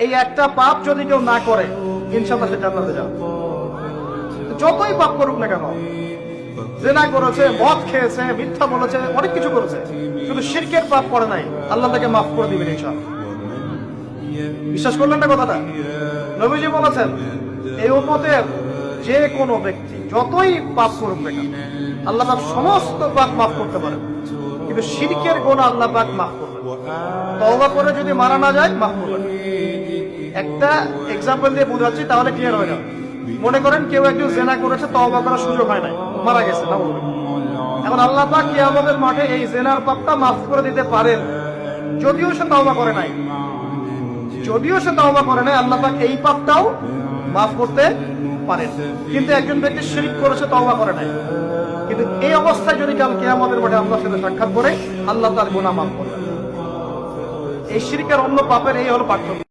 এই একটা পাপ যদি কেউ না করে ইনশাআল্লাহ সে জান্নাতে যাবে। যতই পাপ করুক না কেন, জিনা করেছে, মদ খেয়েছে, মিথ্যা বলেছে, অনেক কিছু করেছে, শুধু শিরকের পাপ করে নাই, আল্লাহ তাকে মাফ করে দিবেন ইনশাআল্লাহ। বিশ্বাস করলেন না কথাটা? নবীজি বলেছেন এই উম্মতের যে কোনো ব্যক্তি যতই পাপ করুক না কেন আল্লাহ পাক সমস্ত পাপ মাফ করতে পারেন, কিন্তু শিরকের গুনাহ আল্লাহ পাক মাফ করবেন। তওবা করে যদি মারা না যায় মাফ করবেন। একটা এক্সাম্পল দিয়ে বোঝাচ্ছি তাহলে ক্লিয়ার হয়ে যাবে। মনে করেন কেউ একজন জিনা করেছে, তওবা করার সুযোগ হয় নাই, মারা গেছে না। এখন আল্লাহ পাক কিয়ামতের মাঠে এই জিনার পাপটা মাফ করে দিতে পারেন, যদিও সে তওবা করে নাই। আল্লাহ পাক এই পাপটাও মাফ করতে পারেন। কিন্তু একজন ব্যক্তি শিরক করেছে, তওবা করে নাই, কিন্তু এই অবস্থায় যদি কাল কিয়ামতের মাঠে আল্লাহর সাথে সাক্ষাৎ করে, আল্লাহ তার গুনাহ মাফ করবেন। এই শিরকের অন্য পাপের এই হলো পার্থক্য।